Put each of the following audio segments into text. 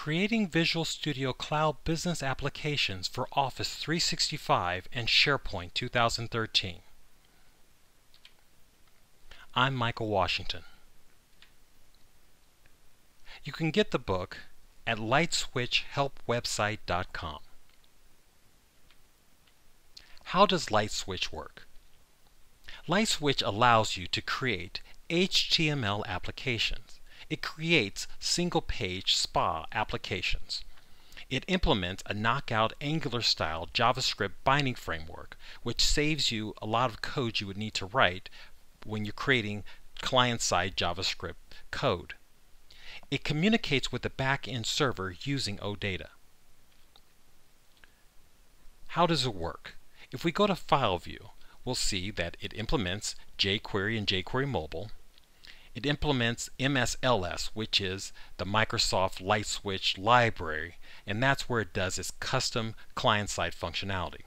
Creating Visual Studio Cloud Business Applications for Office 365 and SharePoint 2013. I'm Michael Washington. You can get the book at lightswitchhelpwebsite.com. How does LightSwitch work? LightSwitch allows you to create HTML applications. It creates single-page SPA applications. It implements a knockout Angular-style JavaScript binding framework, which saves you a lot of code you would need to write when you're creating client-side JavaScript code. It communicates with the back-end server using OData. How does it work? If we go to File View, we'll see that it implements jQuery and jQuery Mobile. It implements MSLS, which is the Microsoft LightSwitch library, and that's where it does its custom client-side functionality.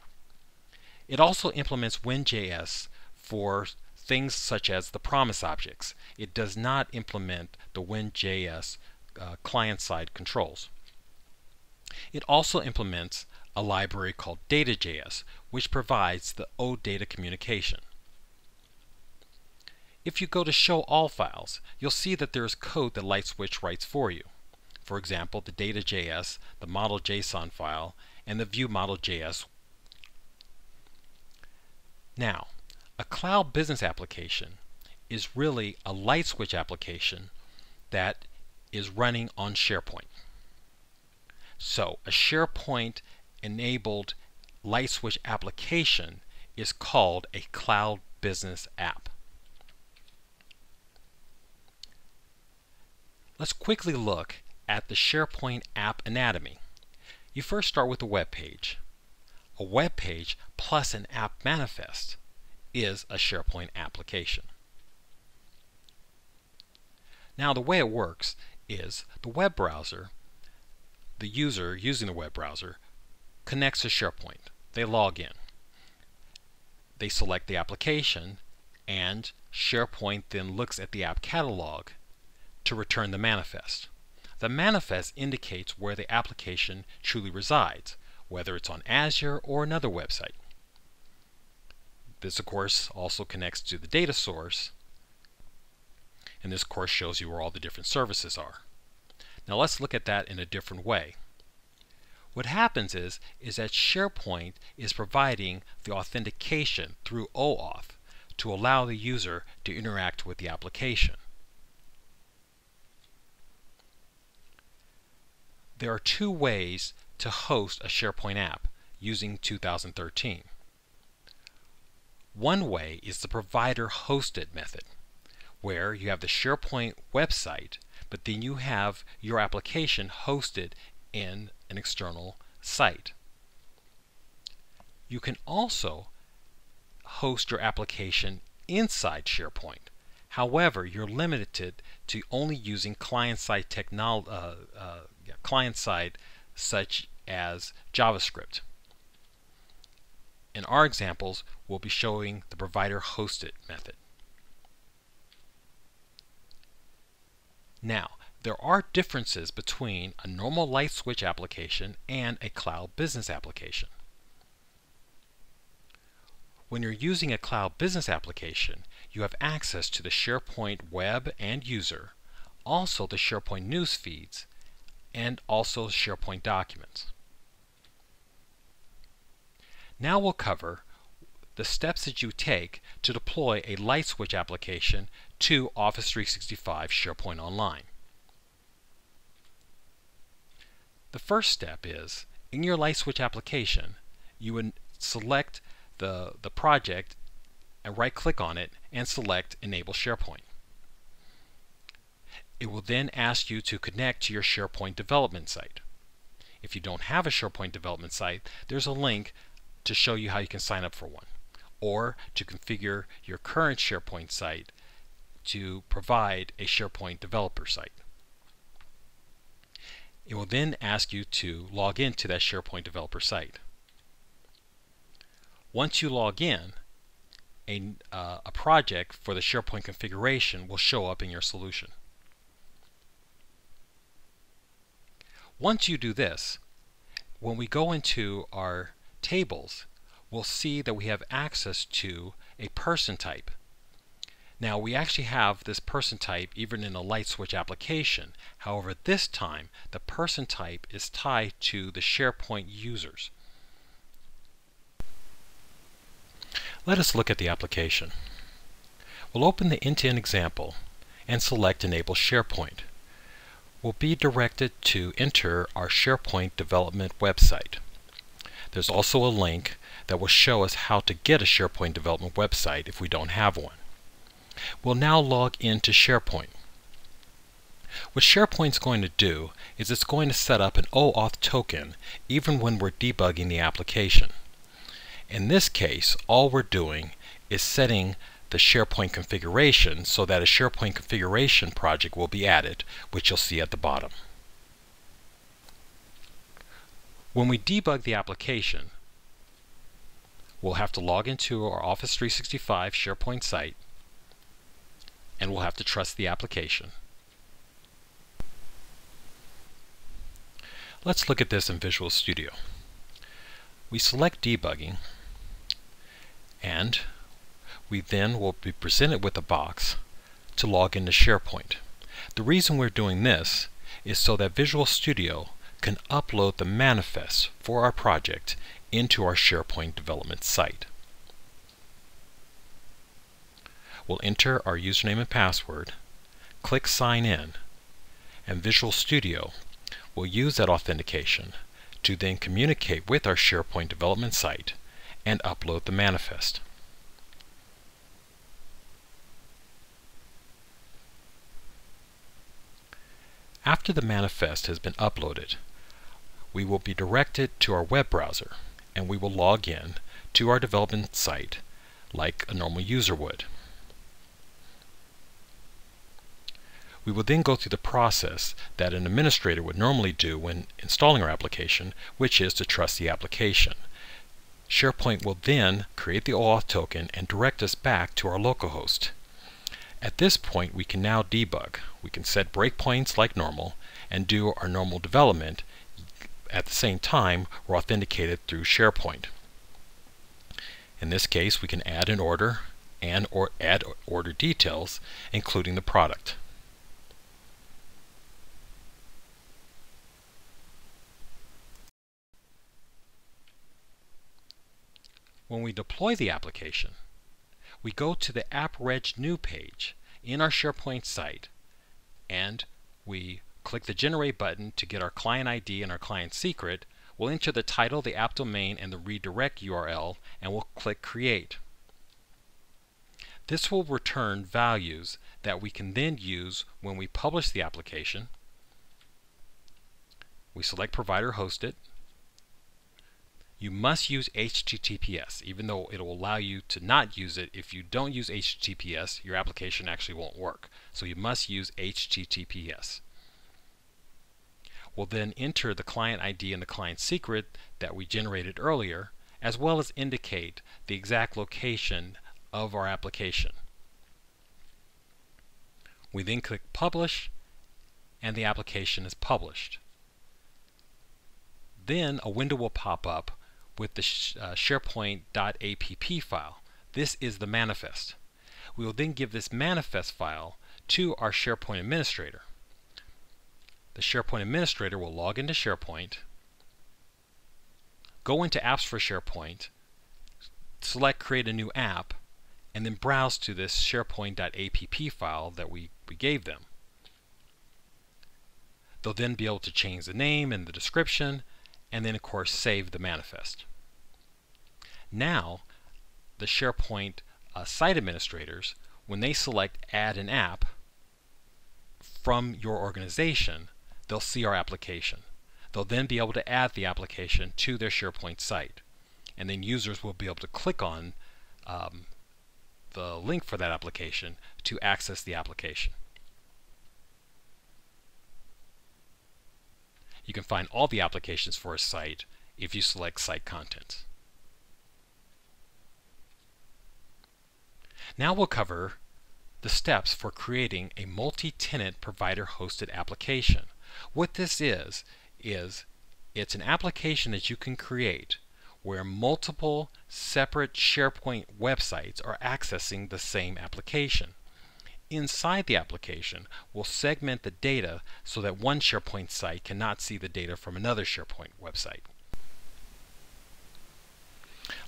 It also implements WinJS for things such as the promise objects. It does not implement the WinJS client-side controls. It also implements a library called Data.js, which provides the OData communication. If you go to Show All Files, you'll see that there is code that LightSwitch writes for you. For example, the Data.js, the Model.json file, and the ViewModel.js. Now, a cloud business application is really a LightSwitch application that is running on SharePoint. So, a SharePoint-enabled LightSwitch application is called a cloud business app. Let's quickly look at the SharePoint App Anatomy. You first start with a web page. A web page plus an app manifest is a SharePoint application. Now the way it works is the web browser, the user using the web browser, connects to SharePoint. They log in. They select the application, and SharePoint then looks at the app catalog to return the manifest. The manifest indicates where the application truly resides, whether it's on Azure or another website. This of course also connects to the data source, and this of course shows you where all the different services are. Now let's look at that in a different way. What happens is that SharePoint is providing the authentication through OAuth to allow the user to interact with the application. There are two ways to host a SharePoint app using 2013. One way is the provider hosted method, where you have the SharePoint website, but then you have your application hosted in an external site. You can also host your application inside SharePoint. However, you're limited to only using client-side client-side such as JavaScript. In our examples, we'll be showing the provider hosted method. Now, there are differences between a normal LightSwitch application and a cloud business application. When you're using a cloud business application, you have access to the SharePoint web and user, also the SharePoint news feeds, and also SharePoint documents. Now we'll cover the steps that you take to deploy a LightSwitch application to Office 365 SharePoint Online. The first step is, in your LightSwitch application, you would select the project and right-click on it and select Enable SharePoint. It will then ask you to connect to your SharePoint development site. If you don't have a SharePoint development site, there's a link to show you how you can sign up for one, or to configure your current SharePoint site to provide a SharePoint developer site. It will then ask you to log into that SharePoint developer site. Once you log in, a project for the SharePoint configuration will show up in your solution. Once you do this, when we go into our tables, we'll see that we have access to a person type. Now we actually have this person type even in a LightSwitch application. However, this time the person type is tied to the SharePoint users. Let us look at the application. We'll open the end-to-end example and select Enable SharePoint. We'll be directed to enter our SharePoint development website. There's also a link that will show us how to get a SharePoint development website if we don't have one. We'll now log into SharePoint. What SharePoint's going to do is it's going to set up an OAuth token even when we're debugging the application. In this case, all we're doing is setting the SharePoint configuration so that a SharePoint configuration project will be added, which you'll see at the bottom. When we debug the application, we'll have to log into our Office 365 SharePoint site, and we'll have to trust the application. Let's look at this in Visual Studio. We select debugging, and we then will be presented with a box to log into SharePoint. The reason we're doing this is so that Visual Studio can upload the manifest for our project into our SharePoint development site. We'll enter our username and password, click Sign In, and Visual Studio will use that authentication to then communicate with our SharePoint development site and upload the manifest. After the manifest has been uploaded, we will be directed to our web browser and we will log in to our development site like a normal user would. We will then go through the process that an administrator would normally do when installing our application, which is to trust the application. SharePoint will then create the OAuth token and direct us back to our localhost. At this point, we can now debug. We can set breakpoints like normal and do our normal development. At the same time, we're authenticated through SharePoint. In this case, we can add an order and add order details, including the product. When we deploy the application, we go to the App Reg New page in our SharePoint site, and we click the Generate button to get our client ID and our client secret. We'll enter the title, the app domain, and the redirect URL, and we'll click Create. This will return values that we can then use when we publish the application. We select Provider Hosted. You must use HTTPS, even though it will allow you to not use it. If you don't use HTTPS, your application actually won't work. So you must use HTTPS. We'll then enter the client ID and the client secret that we generated earlier, as well as indicate the exact location of our application. We then click Publish, and the application is published. Then a window will pop up with the SharePoint.app file. This is the manifest. We will then give this manifest file to our SharePoint administrator. The SharePoint administrator will log into SharePoint, go into Apps for SharePoint, select Create a New App, and then browse to this SharePoint.app file that we gave them. They'll then be able to change the name and the description, and then of course save the manifest. Now the SharePoint site administrators, when they select Add an App from your organization, they'll see our application. They'll then be able to add the application to their SharePoint site, and then users will be able to click on the link for that application to access the application. You can find all the applications for a site if you select Site Contents. Now we'll cover the steps for creating a multi-tenant provider-hosted application. What this is is it's an application that you can create where multiple separate SharePoint websites are accessing the same application. Inside the application, we'll segment the data so that one SharePoint site cannot see the data from another SharePoint website.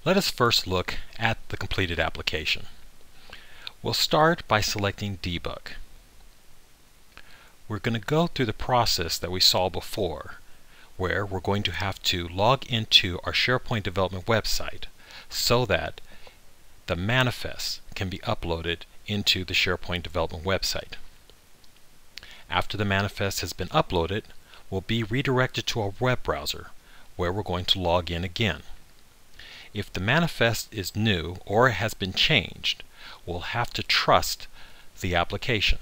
Let us first look at the completed application. We'll start by selecting Debug. We're going to go through the process that we saw before, where we're going to have to log into our SharePoint development website so that the manifest can be uploaded into the SharePoint development website. After the manifest has been uploaded, we'll be redirected to our web browser where we're going to log in again. If the manifest is new or has been changed, we'll have to trust the application.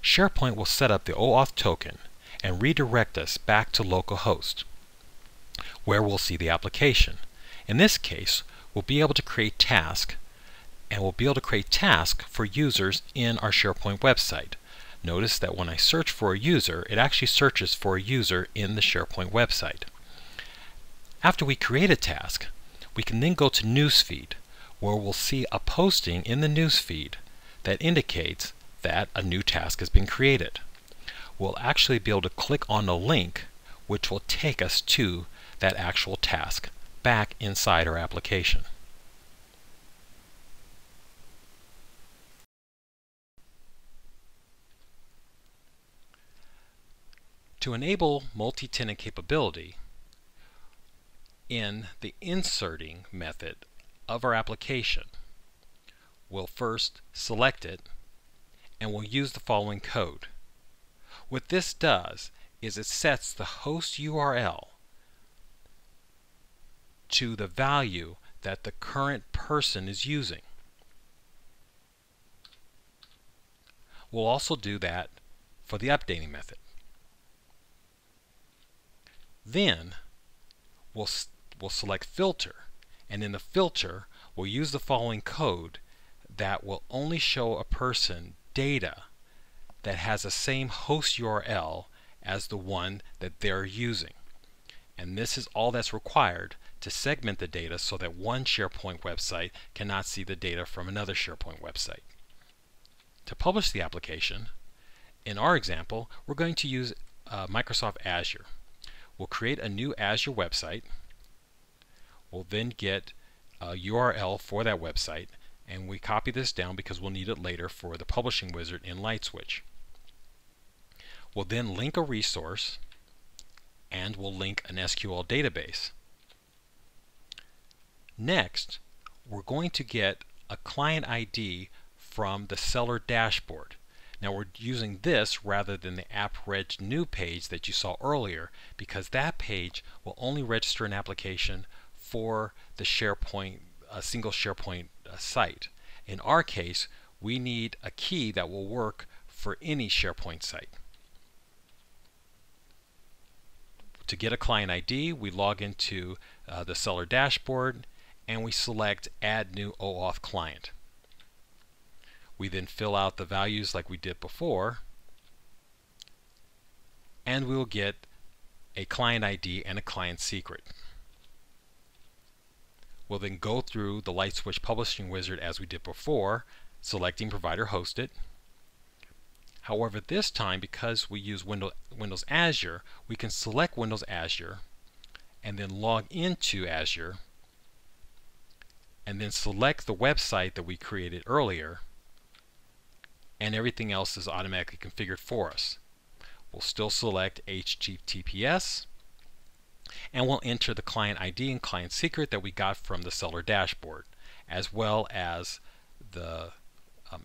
SharePoint will set up the OAuth token and redirect us back to localhost, where we'll see the application. In this case, we'll be able to create tasks, and we'll be able to create tasks for users in our SharePoint website. Notice that when I search for a user, it actually searches for a user in the SharePoint website. After we create a task, we can then go to Newsfeed, where we'll see a posting in the newsfeed that indicates that a new task has been created. We'll actually be able to click on the link which will take us to that actual task back inside our application. To enable multi-tenant capability, in the inserting method of our application, we'll first select it and we'll use the following code. What this does is it sets the host URL to the value that the current person is using. We'll also do that for the updating method. Then we'll select filter, and in the filter we'll use the following code that will only show a person data that has the same host URL as the one that they're using. And this is all that's required to segment the data so that one SharePoint website cannot see the data from another SharePoint website. To publish the application, in our example, we're going to use Microsoft Azure. We'll create a new Azure website. We'll then get a URL for that website, and we copy this down because we'll need it later for the publishing wizard in LightSwitch. We'll then link a resource, and we'll link an SQL database. Next, we're going to get a client ID from the seller dashboard. Now we're using this rather than the app reg new page that you saw earlier, because that page will only register an application for the SharePoint, a single SharePoint site. In our case, we need a key that will work for any SharePoint site. To get a client ID, we log into the seller dashboard and we select Add New OAuth Client. We then fill out the values like we did before, and we'll get a client ID and a client secret. We'll then go through the LightSwitch publishing wizard as we did before, selecting provider hosted. However, this time, because we use Windows Azure, we can select Windows Azure and then log into Azure and then select the website that we created earlier, and everything else is automatically configured for us. We'll still select HTTPS, and we'll enter the client ID and client secret that we got from the seller dashboard, as well as the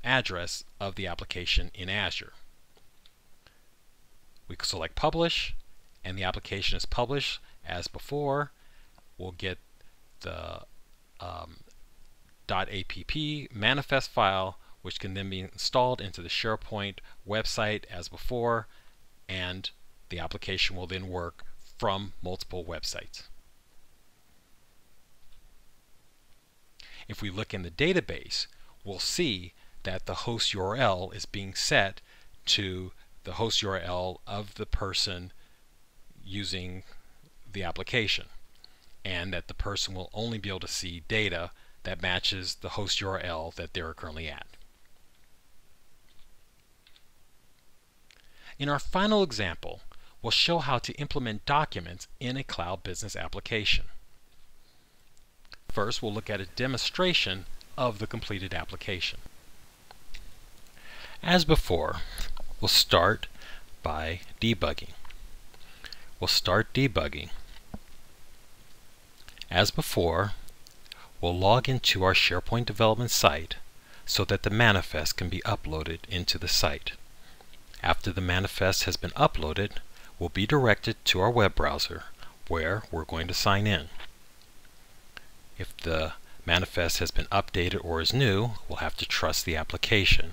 address of the application in Azure. We select publish, and the application is published as before. We'll get the .app manifest file, which can then be installed into the SharePoint website as before, and the application will then work from multiple websites. If we look in the database, we'll see that the host URL is being set to the host URL of the person using the application, and that the person will only be able to see data that matches the host URL that they're currently at. In our final example, we'll show how to implement documents in a cloud business application. First, we'll look at a demonstration of the completed application. As before, we'll start by debugging. We'll start debugging. As before, we'll log into our SharePoint development site so that the manifest can be uploaded into the site. After the manifest has been uploaded, we'll be directed to our web browser where we're going to sign in. If the manifest has been updated or is new, we'll have to trust the application,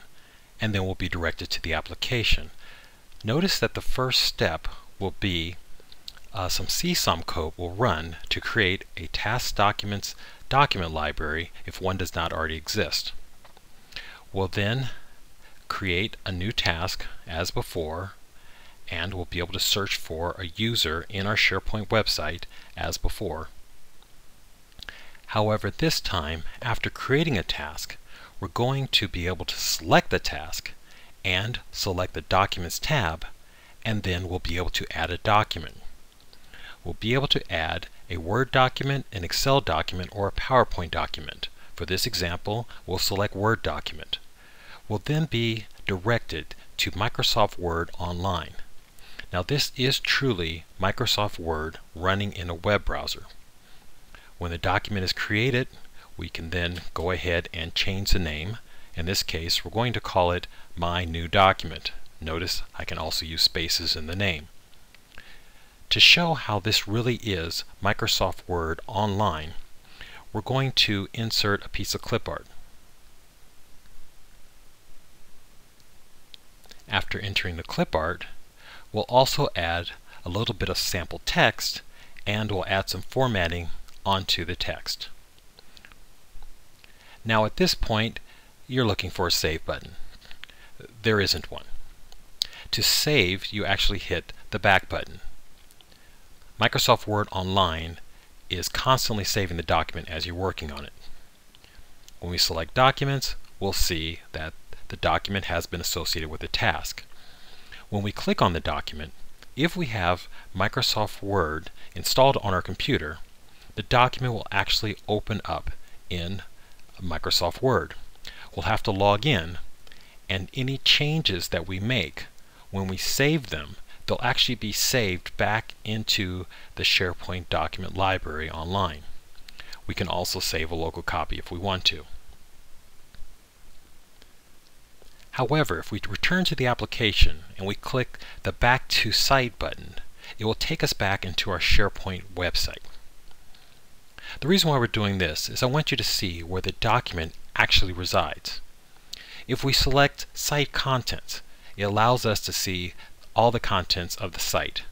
and then we'll be directed to the application. Notice that the first step will be some CSOM code will run to create a task documents document library if one does not already exist. We'll then create a new task as before, and we'll be able to search for a user in our SharePoint website as before. However, this time, after creating a task, we're going to be able to select the task and select the Documents tab, and then we'll be able to add a document. We'll be able to add a Word document, an Excel document, or a PowerPoint document. For this example, we'll select Word document. We'll then be directed to Microsoft Word Online. Now this is truly Microsoft Word running in a web browser. When the document is created, we can then go ahead and change the name. In this case, we're going to call it My New Document. Notice I can also use spaces in the name. To show how this really is Microsoft Word Online, we're going to insert a piece of clip art. After entering the clip art, we'll also add a little bit of sample text, and we'll add some formatting onto the text. Now at this point, you're looking for a save button. There isn't one. To save, you actually hit the back button. Microsoft Word Online is constantly saving the document as you're working on it. When we select Documents, we'll see that the document has been associated with a task. When we click on the document, if we have Microsoft Word installed on our computer, the document will actually open up in Microsoft Word. We'll have to log in, and any changes that we make, when we save them, they'll actually be saved back into the SharePoint Document Library online. We can also save a local copy if we want to. However, if we return to the application and we click the Back to Site button, it will take us back into our SharePoint website. The reason why we're doing this is I want you to see where the document actually resides. If we select Site Contents, it allows us to see all the contents of the site,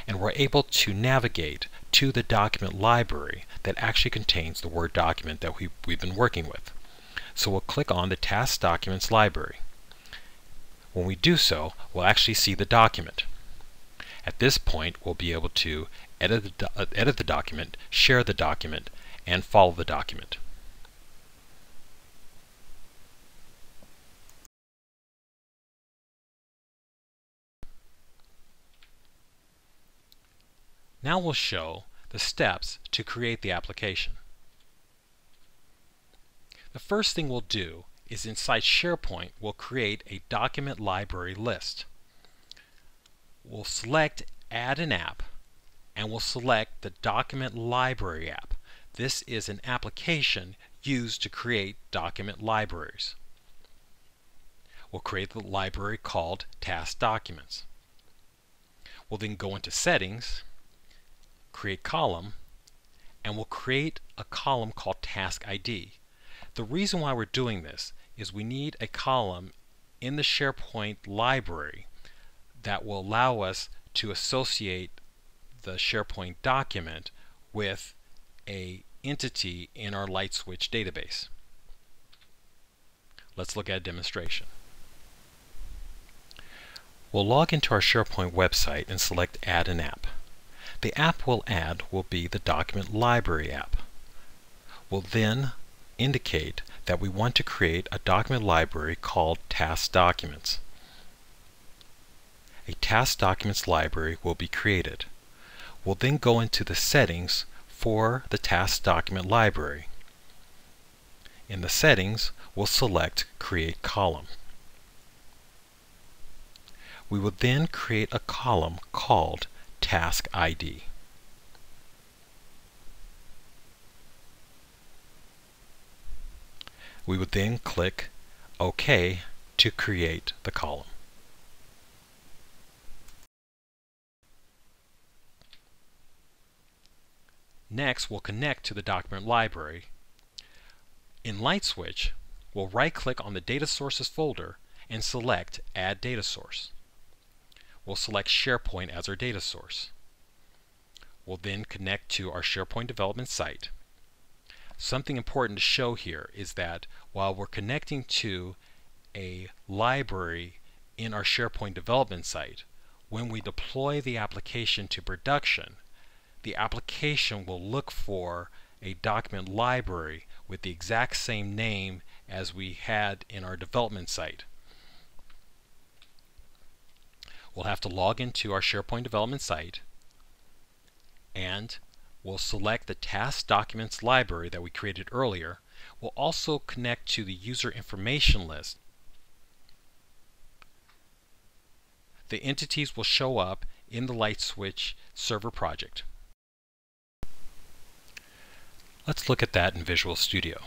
and we're able to navigate to the document library that actually contains the Word document that we've been working with. So we'll click on the Task Documents Library. When we do so, we'll actually see the document. At this point, we'll be able to edit the document, share the document, and follow the document. Now we'll show the steps to create the application. The first thing we'll do is inside SharePoint, we'll create a document library list. We'll select Add an App, and we'll select the Document Library app. This is an application used to create document libraries. We'll create the library called Task Documents. We'll then go into Settings, create Column, and we'll create a column called Task ID. The reason why we're doing this is we need a column in the SharePoint library that will allow us to associate the SharePoint document with an entity in our LightSwitch database. Let's look at a demonstration. We'll log into our SharePoint website and select Add an App. The app we'll add will be the Document Library app. We'll then indicate that we want to create a document library called Task Documents. A Task Documents library will be created. We'll then go into the settings for the Task Document library. In the settings, we'll select Create Column. We will then create a column called Task ID. We would then click OK to create the column. Next, we'll connect to the document library. In LightSwitch, we'll right-click on the Data Sources folder and select Add Data Source. We'll select SharePoint as our data source. We'll then connect to our SharePoint development site. Something important to show here is that while we're connecting to a library in our SharePoint development site, when we deploy the application to production, the application will look for a document library with the exact same name as we had in our development site. We'll have to log into our SharePoint development site, and we'll select the Task Documents library that we created earlier. We'll also connect to the user information list. The entities will show up in the LightSwitch server project. Let's look at that in Visual Studio.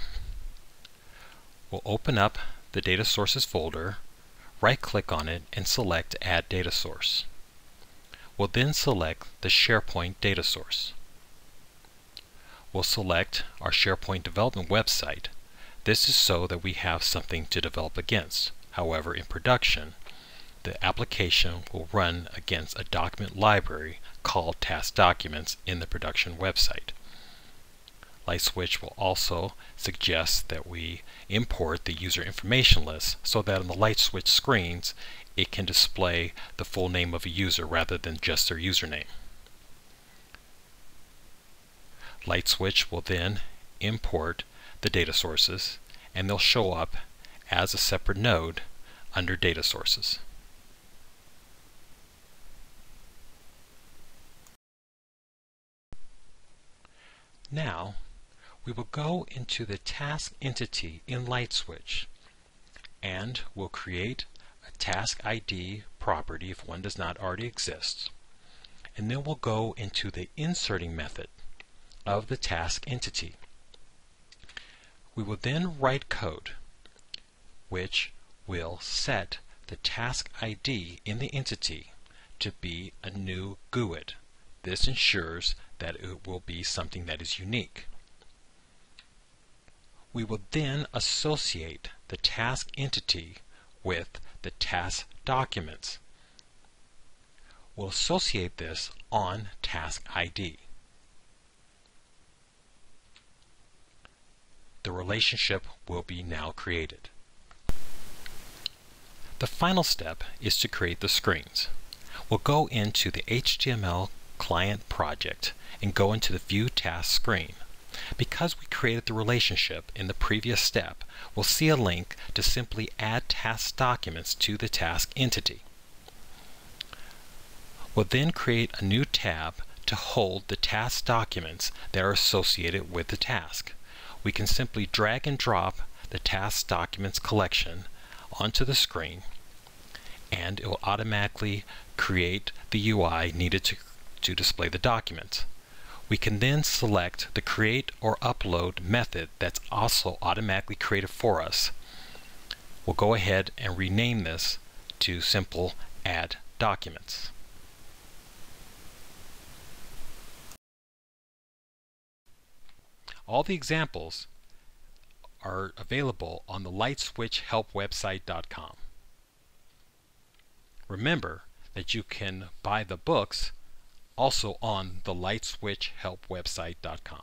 We'll open up the Data Sources folder, right-click on it, and select Add Data Source. We'll then select the SharePoint data source. We'll select our SharePoint development website. This is so that we have something to develop against. However, in production, the application will run against a document library called Task Documents in the production website. LightSwitch will also suggest that we import the user information list so that on the LightSwitch screens it can display the full name of a user rather than just their username. LightSwitch will then import the data sources, and they'll show up as a separate node under Data Sources. Now we will go into the task entity in LightSwitch, and we'll create a task ID property if one does not already exist, and then we'll go into the inserting method of the task entity. We will then write code which will set the task ID in the entity to be a new GUID. This ensures that it will be something that is unique. We will then associate the task entity with the task documents. We'll associate this on task ID. The relationship will be now created. The final step is to create the screens. We'll go into the HTML client project and go into the View Task screen. Because we created the relationship in the previous step, we'll see a link to simply add task documents to the task entity. We'll then create a new tab to hold the task documents that are associated with the task. We can simply drag and drop the task documents collection onto the screen, and it will automatically create the UI needed to display the documents. We can then select the create or upload method that's also automatically created for us. We'll go ahead and rename this to simple add documents. All the examples are available on the LightSwitchHelpWebsite.com. Remember that you can buy the books also on the LightSwitchHelpWebsite.com.